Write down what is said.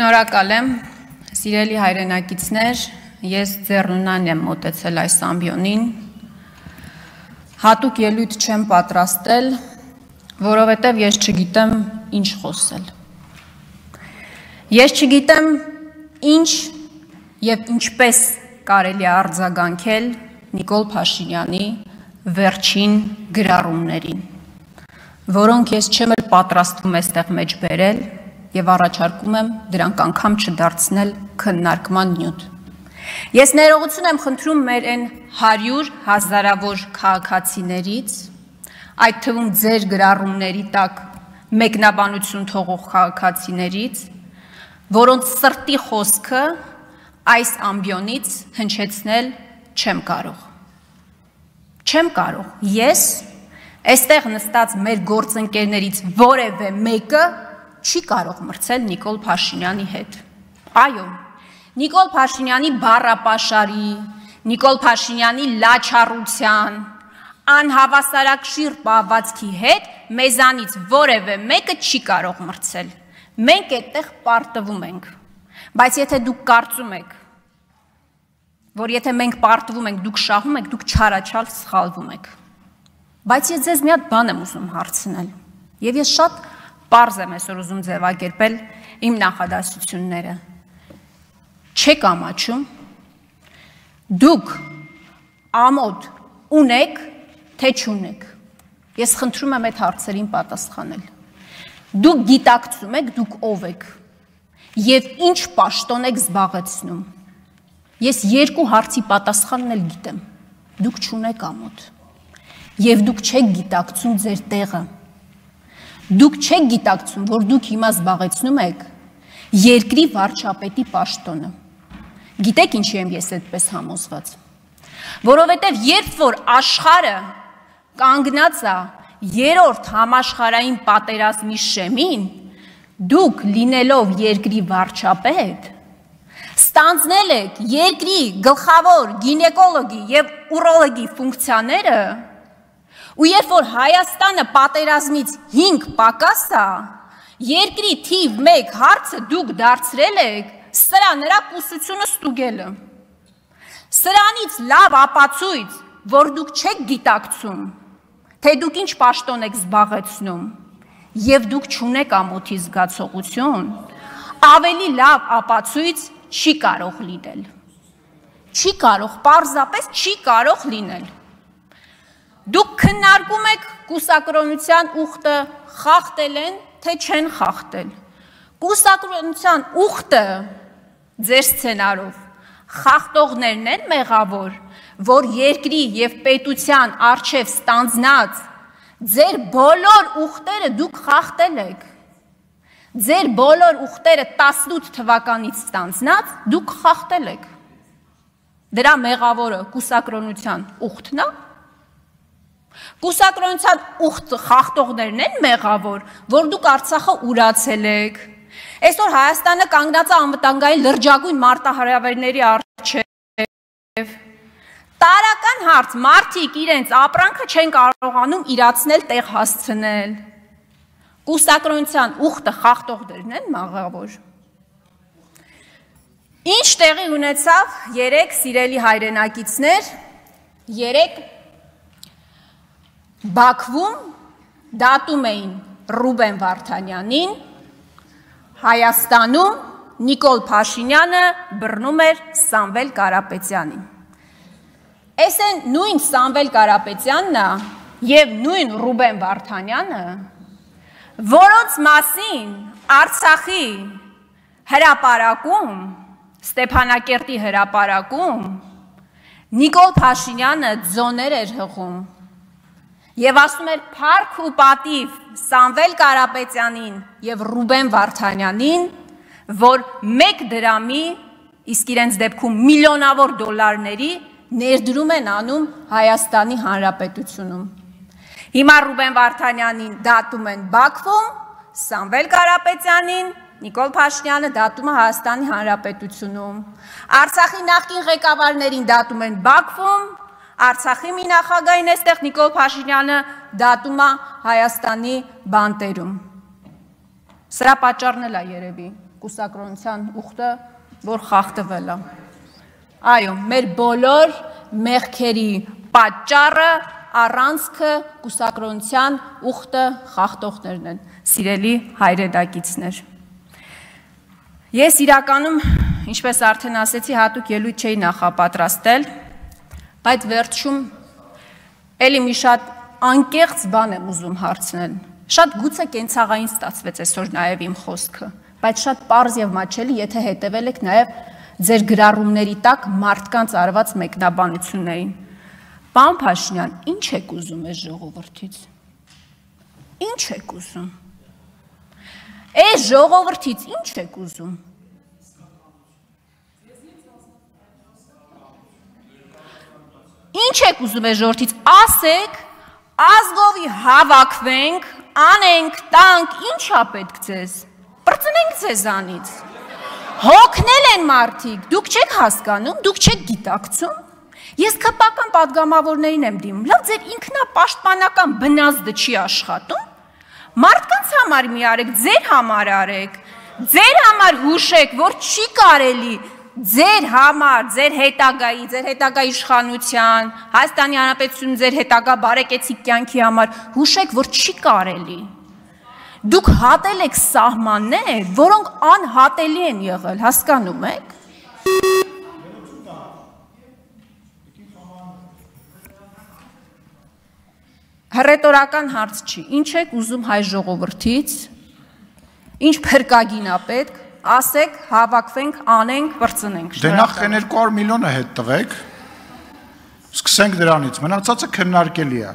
Շնորհակալ եմ, սիրելի հայրենակիցներ, ես ձեռնունայն եմ մոտեցել այս ամբիոնին, հատուկ ելույթ չեմ պատրաստել, որովհետև ես չգիտեմ ինչ խոսել։ Ես չգիտեմ ինչ և ինչպես կարելի է արձագանքել Նիկոլ Փաշինյանի վերջին գրառումներին, որոնք ես չեմ էլ պատրաստվում այստեղ մեջ բերել և առաջարկում եմ դրանք անգամ չդարձնել քննարկման նյութ։ Ես ներողություն եմ խնդրում մեր այն 100 հազարավոր քաղաքացիներից, այդ թվում ձեր գրառումների տակ մեկնաբանություն թողող քաղաքացիներից, որոնց սրտի խոսքը այս ամբիոնից հնչեցնել չեմ կարող։ Չեմ կարող։ Ես այստեղ նստած մեր գործընկերներից որևէ մեկը չի կարող մրցել Նիկոլ Փաշինյանի հետ։ Այո, Նիկոլ Փաշինյանի բառապաշարի, Նիկոլ Փաշինյանի լաչառության, անհավասարակշիռ պահվածքի հետ մեզանից որևէ մեկը չի կարող մրցել։ Մենք այդտեղ պարտվում ենք, բայց եթե դուք կարծում եք, որ եթե մենք պարտվում ենք, դուք շահում եք, դուք չարաչար սխալվում եք։ Բայց ես ձեզ մի հատ բան եմ ուզում հարցնել, եւ ես շատ պարզ եմ այսօր ուզում ձևակերպել իմ նախադասությունները։ Չեք ամաչում, դուք ամոթ ունեք, թե չունեք։ Ես խնդրում եմ այդ հարցերին պատասխանել։ Դուք գիտակցում եք, դուք ով եք եւ ինչ պաշտոն եք զբաղեցնում։ Ես երկու հարցի պատասխանն էլ գիտեմ։ Դուք չունեք ամոթ եւ դուք չեք գիտակցում ձեր տեղը։ Դուք չեք գիտակցում, որ դուք հիմա զբաղեցնում եք երկրի վարչապետի պաշտոնը։ Գիտեք ինչի եմ ես այդպես համոզված։ Որովհետև երբ որ աշխարհը կանգնած է երրորդ համաշխարհային պատերազմի շեմին, դուք լինելով երկրի վարչապետ, ստանձնել եք երկրի գլխավոր գինեկոլոգի եւ ուրոլոգի ֆունկցիաները, ու երբ որ Հայաստանը պատերազմից 5 պակաս է, երկրի թիվ 1 հարցը դուք դարձրել եք սրա նրա կուսությունը ստուգելը։ Սրանից լավ ապացույց, որ դուք չեք գիտակցում, թե դուք ինչ պաշտոն եք զբաղեցնում, եւ դուք չունեք ամոթի զգացողություն, ավելի լավ ապացույց չի կարող լինել։ Չի կարող, պարզապես չի կարող լինել։ Դուք քննարկում եք կուսակրոնության ուխտը խախտել են, թե չեն խախտել։ Կուսակրոնության ուխտը ձեր սցենարով խախտողներն են մեղավոր, որ երկրի եւ պետության առջև ստանձնած ձեր բոլոր ուխտերը դուք խախտել եք։ Ձեր բոլոր ուխտերը 18 թվականից ստանձնած դուք խախտել եք։ Դրա մեղավորը կուսակրոնության ուխտն է։ Կուսակրոնության ուխտ խախտողներն են մեղավոր, որ դուք Արցախը ուրացել եք։ Այսօր Հայաստանը կանգնած է անվտանգային լրջագույն մարտահրավերների առջև։ Տարական հարց, մարդիկ իրենց ապրանքը չեն կարողանում իրացնել, տեղ հասցնել։ Կուսակրոնության ուխտը խախտողներն են մեղավոր։ Ինչ տեղի ունեցավ երեք սիրելի հայրենակիցներ, երեք Բաքվում դատում էին Ռուբեն Վարդանյանին, Հայաստանում Նիկոլ Փաշինյանը բռնում էր Սամվել Կարապետյանին։ Այս են նույն Սամվել Կարապետյանն է եւ նույն Ռուբեն Վարդանյանը, որոնց մասին Արցախի հրապարակում, Ստեփանակերտի հրապարակում Նիկոլ Փաշինյանը ձոներ էր հղում եւ ասում էր փառք ու պատիվ Սամվել Կարապետյանին եւ Ռուբեն Վարդանյանին, որ 1 դրամի, իսկ իրենց դեպքում միլիոնավոր դոլարների ներդրում են անում Հայաստանի Հանրապետությունում։ Հիմա Ռուբեն Վարդանյանին դատում են Բաքվում, Սամվել Կարապետյանին Նիկոլ Փաշինյանը դատում է Հայաստանի Հանրապետությունում։ Արցախի նախկին ղեկավարներին դատում են Բաքվում, Արցախի մի նախագահին այստեղ Նիկոլ Փաշինյանը դատում է Հայաստանի բանտերում։ Սրա պատճառն էլ է երևի, կուսակրոնության ուխտը, որ խախտվել է։ Այո, մեր բոլոր մեղքերի պատճառը, առանցքը կուսակրոնության ուխտը խախտողներն են, սիրելի հայրեդակիցներ։ Ես իրականում, ինչպես արդեն ասեցի, հատուկ ելույթ չէի նախապատրաստել, բայց վերջում էլի մի շատ անկեղծ բան եմ ուզում հարցնել։ Շատ գուցե կենցաղային ստացվեց այսօր նաև իմ խոսքը, բայց շատ պարզ եւ մատչելի, եթե հետևել եք նաև ձեր գրառումների տակ մարդկանց արված մեկնաբանություններին։ Պարոն Փաշինյան, ինչ եք ուզում այս ժողովրդից։ Ինչ եք ուզում։ Այս ժողովրդից ինչ եք ուզում։ Ինչ եք ուզում այս ժողովրդից։ Ասեք, ազգովի հավաքվենք, անենք, տանք, ինչա պետք ձեզ։ Պրծնենք ձեզանից։ Հոգնել են մարդիկ, դուք չեք հասկանում, դուք չեք գիտակցում։ Ես քպական պատգամավորներին եմ դիմում, լավ ձեր ինքնապաշտպանական բնազդը չի աշխատում։ Մարդկանց համար մի արեք, ձեր համար արեք, ձեր համար հուշեք, որ չի կարելի ձեր համար, ձեր հետագա իշխանության, Հայաստանի Հանրապետություն ձեր հետագա բարեկեցիկ կյանքի համար հուշեք, որ չի կարելի։ Դուք հատել եք սահմաններ, որոնք անհատելի են եղել, հասկանում եք։ Հռետորական հարց չի, ինչ եք ուզում հայ ժողովրդից, ինչ փրկագին է պետք, ասեք, հավաքվենք, անենք, վրցնենք։ Դե նախ 200 միլիոնը հետ տվեք, սկսենք դրանից, մնացածը քննարկելի է։